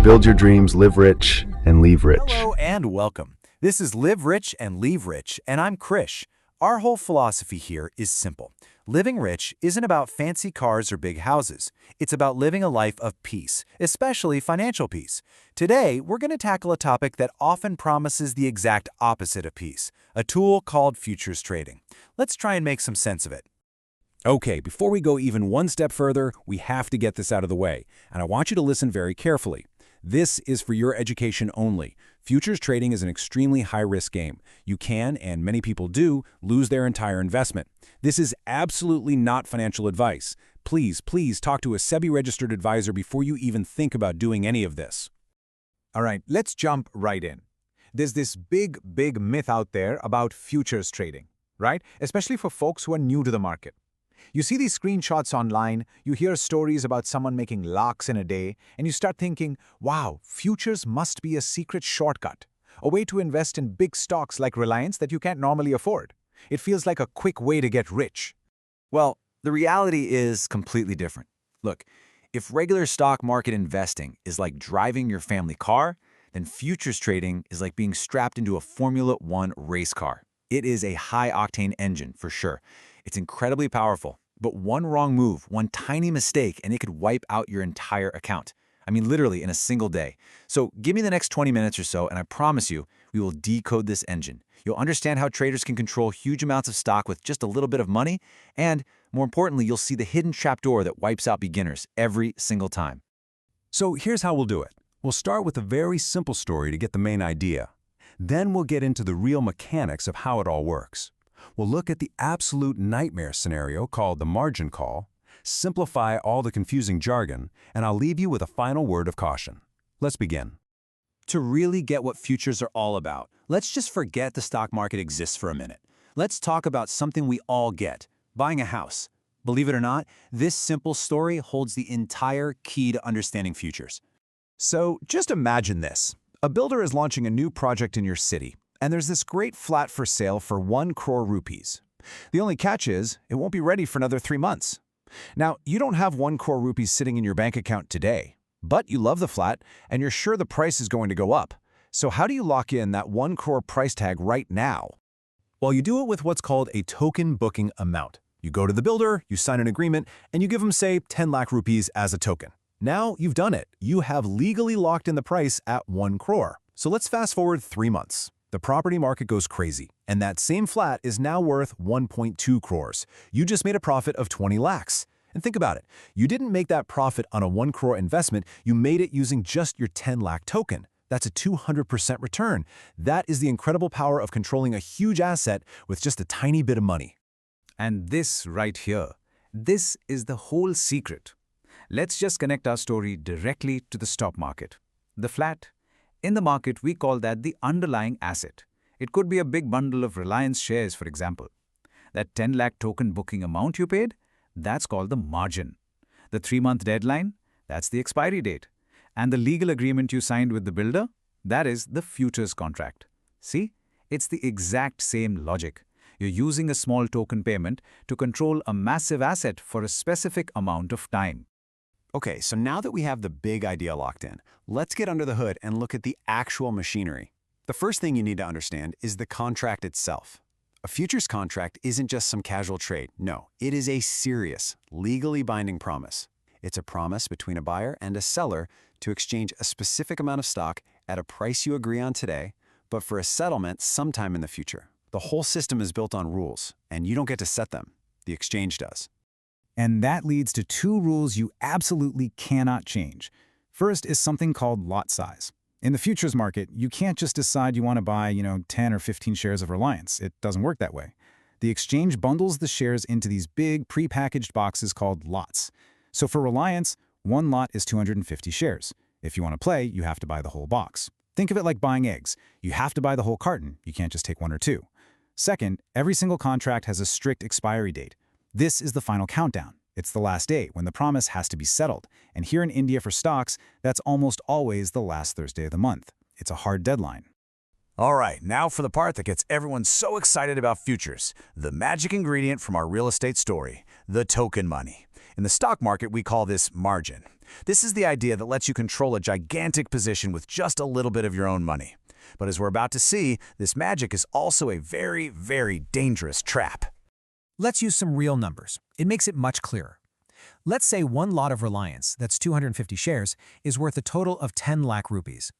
Build your dreams, live rich, and leave rich. Hello and welcome. This is Live Rich and Leave Rich, and I'm Krish. Our whole philosophy here is simple. Living rich isn't about fancy cars or big houses. It's about living a life of peace, especially financial peace. Today, we're going to tackle a topic that often promises the exact opposite of peace, a tool called futures trading. Let's try and make some sense of it. Okay, before we go even one step further, we have to get this out of the way, and I want you to listen very carefully. This is for your education only. Futures trading is an extremely high-risk game. You can, and many people do, lose their entire investment. This is absolutely not financial advice. Please talk to a SEBI-registered advisor before you even think about doing any of this. All right, let's jump right in. There's this big myth out there about futures trading, right? Especially for folks who are new to the market. You see these screenshots online, you hear stories about someone making lakhs in a day, and you start thinking, wow, futures must be a secret shortcut, a way to invest in big stocks like Reliance that you can't normally afford. It feels like a quick way to get rich. Well, the reality is completely different. Look, if regular stock market investing is like driving your family car, then futures trading is like being strapped into a Formula One race car. It is a high-octane engine, for sure. It's incredibly powerful, but one wrong move, one tiny mistake, and it could wipe out your entire account. I mean, literally in a single day. So give me the next 20 minutes or so, and I promise you, we will decode this engine. You'll understand how traders can control huge amounts of stock with just a little bit of money, and more importantly, you'll see the hidden trapdoor that wipes out beginners every single time. So here's how we'll do it. We'll start with a very simple story to get the main idea. Then we'll get into the real mechanics of how it all works. We'll look at the absolute nightmare scenario called the margin call, simplify all the confusing jargon, and I'll leave you with a final word of caution. Let's begin. To really get what futures are all about, let's just forget the stock market exists for a minute. Let's talk about something we all get, buying a house. Believe it or not, this simple story holds the entire key to understanding futures. So just imagine this. A builder is launching a new project in your city, and there's this great flat for sale for 1 crore rupees. The only catch is, it won't be ready for another 3 months. Now, you don't have 1 crore rupees sitting in your bank account today, but you love the flat, and you're sure the price is going to go up. So how do you lock in that 1 crore price tag right now? Well, you do it with what's called a token booking amount. You go to the builder, you sign an agreement, and you give them, say, 10 lakh rupees as a token. Now you've done it. You have legally locked in the price at 1 crore. So let's fast forward 3 months. The property market goes crazy, and that same flat is now worth 1.2 crores. You just made a profit of 20 lakhs. And think about it. You didn't make that profit on a 1 crore investment. You made it using just your 10 lakh token. That's a 200% return. That is the incredible power of controlling a huge asset with just a tiny bit of money. And this right here, this is the whole secret. Let's just connect our story directly to the stock market. The flat. In the market, we call that the underlying asset. It could be a big bundle of Reliance shares, for example. That 10 lakh token booking amount you paid, that's called the margin. The 3-month deadline, that's the expiry date. And the legal agreement you signed with the builder, that is the futures contract. See, it's the exact same logic. You're using a small token payment to control a massive asset for a specific amount of time. Okay, so now that we have the big idea locked in, let's get under the hood and look at the actual machinery. The first thing you need to understand is the contract itself. A futures contract isn't just some casual trade. No, it is a serious, legally binding promise. It's a promise between a buyer and a seller to exchange a specific amount of stock at a price you agree on today, but for a settlement sometime in the future. The whole system is built on rules, and you don't get to set them. The exchange does. And that leads to 2 rules you absolutely cannot change. First is something called lot size. In the futures market, you can't just decide you want to buy, 10 or 15 shares of Reliance. It doesn't work that way. The exchange bundles the shares into these big prepackaged boxes called lots. So for Reliance, 1 lot is 250 shares. If you want to play, you have to buy the whole box. Think of it like buying eggs. You have to buy the whole carton. You can't just take 1 or 2. Second, every single contract has a strict expiry date. This is the final countdown. It's the last day when the promise has to be settled. And here in India for stocks, that's almost always the last Thursday of the month. It's a hard deadline. All right, now for the part that gets everyone so excited about futures, the magic ingredient from our real estate story, the token money. In the stock market, we call this margin. This is the idea that lets you control a gigantic position with just a little bit of your own money. But as we're about to see, this magic is also a very, very dangerous trap. Let's use some real numbers. It makes it much clearer. Let's say one lot of Reliance, that's 250 shares, is worth a total of 10 lakh rupees.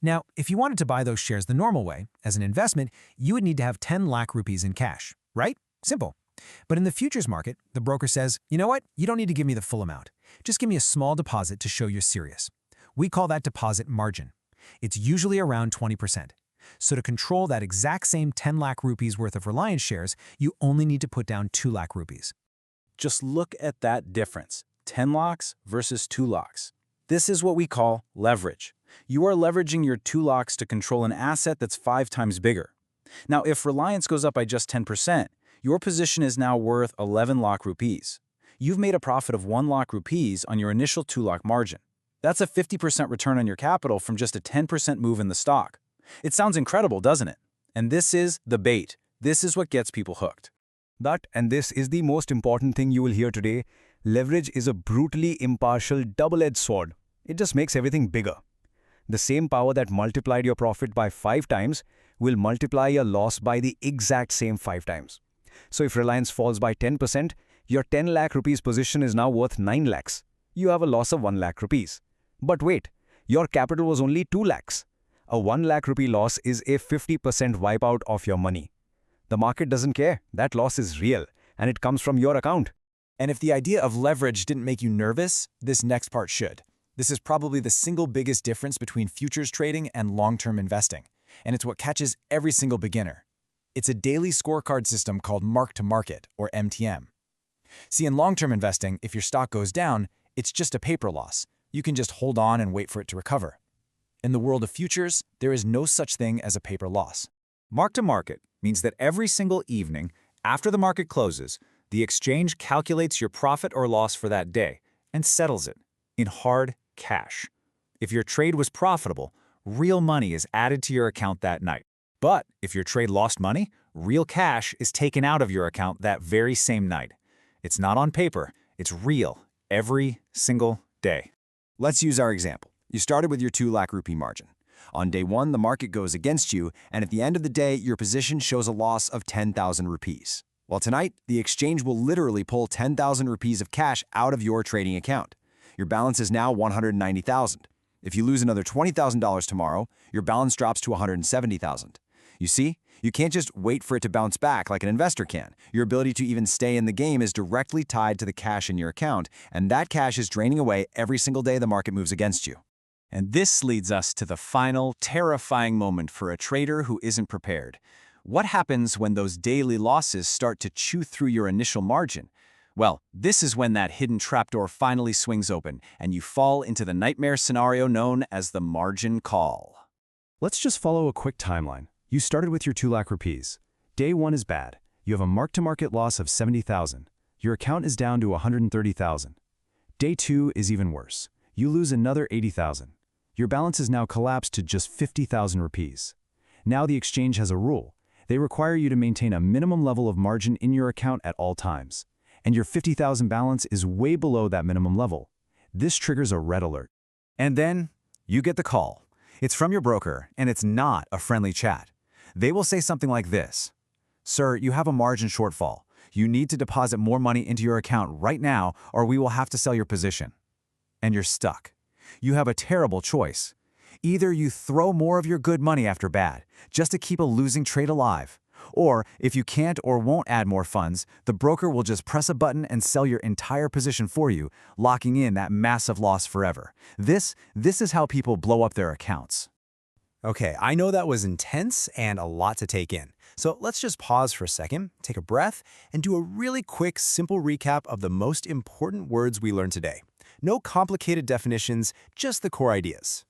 Now, if you wanted to buy those shares the normal way, as an investment, you would need to have 10 lakh rupees in cash, right? Simple. But in the futures market, the broker says, you know what? You don't need to give me the full amount. Just give me a small deposit to show you're serious. We call that deposit margin. It's usually around 20%. So to control that exact same 10 lakh rupees worth of Reliance shares, you only need to put down 2 lakh rupees. Just look at that difference, 10 lakhs versus 2 lakhs. This is what we call leverage. You are leveraging your 2 lakhs to control an asset that's 5 times bigger. Now, if Reliance goes up by just 10%, your position is now worth 11 lakh rupees. You've made a profit of 1 lakh rupees on your initial 2 lakh margin. That's a 50% return on your capital from just a 10% move in the stock. It sounds incredible, doesn't it? And this is the bait. This is what gets people hooked. That, and this is the most important thing you will hear today, leverage is a brutally impartial double-edged sword. It just makes everything bigger. The same power that multiplied your profit by 5 times will multiply your loss by the exact same 5 times. So if Reliance falls by 10%, your 10 lakh rupees position is now worth 9 lakhs. You have a loss of 1 lakh rupees. But wait, your capital was only 2 lakhs. A 1 lakh rupee loss is a 50% wipeout of your money. The market doesn't care. That loss is real, and it comes from your account. And if the idea of leverage didn't make you nervous, this next part should. This is probably the single biggest difference between futures trading and long-term investing, and it's what catches every single beginner. It's a daily scorecard system called mark-to-market, or MTM. See, in long-term investing, if your stock goes down, it's just a paper loss. You can just hold on and wait for it to recover. In the world of futures, there is no such thing as a paper loss. Mark-to-market means that every single evening, after the market closes, the exchange calculates your profit or loss for that day and settles it in hard cash. If your trade was profitable, real money is added to your account that night. But if your trade lost money, real cash is taken out of your account that very same night. It's not on paper, it's real every single day. Let's use our example. You started with your 2 lakh rupee margin. On day 1, the market goes against you, and at the end of the day, your position shows a loss of 10,000 rupees. Well, tonight, the exchange will literally pull 10,000 rupees of cash out of your trading account. Your balance is now 190,000. If you lose another $20,000 tomorrow, your balance drops to 170,000. You see, you can't just wait for it to bounce back like an investor can. Your ability to even stay in the game is directly tied to the cash in your account, and that cash is draining away every single day the market moves against you. And this leads us to the final, terrifying moment for a trader who isn't prepared. What happens when those daily losses start to chew through your initial margin? Well, this is when that hidden trapdoor finally swings open, and you fall into the nightmare scenario known as the margin call. Let's just follow a quick timeline. You started with your 2 lakh rupees. Day 1 is bad. You have a mark-to-market loss of 70,000. Your account is down to 130,000. Day 2 is even worse. You lose another 80,000. Your balance is now collapsed to just 50,000 rupees. Now the exchange has a rule. They require you to maintain a minimum level of margin in your account at all times. And your 50,000 balance is way below that minimum level. This triggers a red alert. And then you get the call. It's from your broker, and it's not a friendly chat. They will say something like this: "Sir, you have a margin shortfall. You need to deposit more money into your account right now, or we will have to sell your position." And you're stuck. You have a terrible choice. Either you throw more of your good money after bad, just to keep a losing trade alive, or if you can't or won't add more funds, the broker will just press a button and sell your entire position for you, locking in that massive loss forever. This is how people blow up their accounts. Okay, I know that was intense and a lot to take in. So let's just pause for a second, take a breath, and do a really quick, simple recap of the most important words we learned today. No complicated definitions, just the core ideas.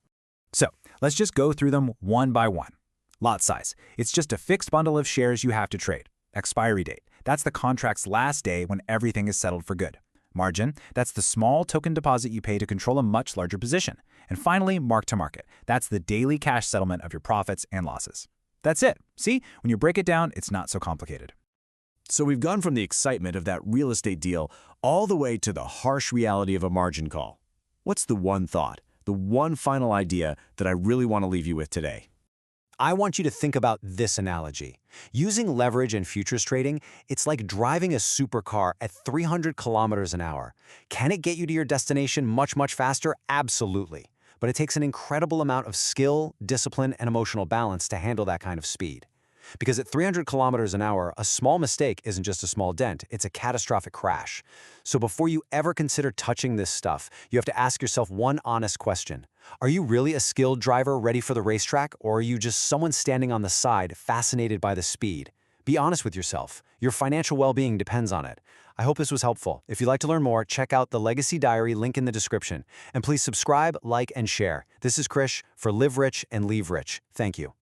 So let's just go through them one by one. Lot size. It's just a fixed bundle of shares you have to trade. Expiry date. That's the contract's last day when everything is settled for good. Margin. That's the small token deposit you pay to control a much larger position. And finally, mark-to-market. That's the daily cash settlement of your profits and losses. That's it. See, when you break it down, it's not so complicated. So we've gone from the excitement of that real estate deal all the way to the harsh reality of a margin call. What's the one thought, the one final idea that I really want to leave you with today? I want you to think about this analogy. Using leverage in futures trading, it's like driving a supercar at 300 kilometers an hour. Can it get you to your destination much, much faster? Absolutely. But it takes an incredible amount of skill, discipline, and emotional balance to handle that kind of speed. Because at 300 kilometers an hour, a small mistake isn't just a small dent, it's a catastrophic crash. So before you ever consider touching this stuff, you have to ask yourself one honest question. Are you really a skilled driver ready for the racetrack, or are you just someone standing on the side, fascinated by the speed? Be honest with yourself. Your financial well-being depends on it. I hope this was helpful. If you'd like to learn more, check out the Legacy Diary link in the description. And please subscribe, like, and share. This is Krish for Live Rich and Leave Rich. Thank you.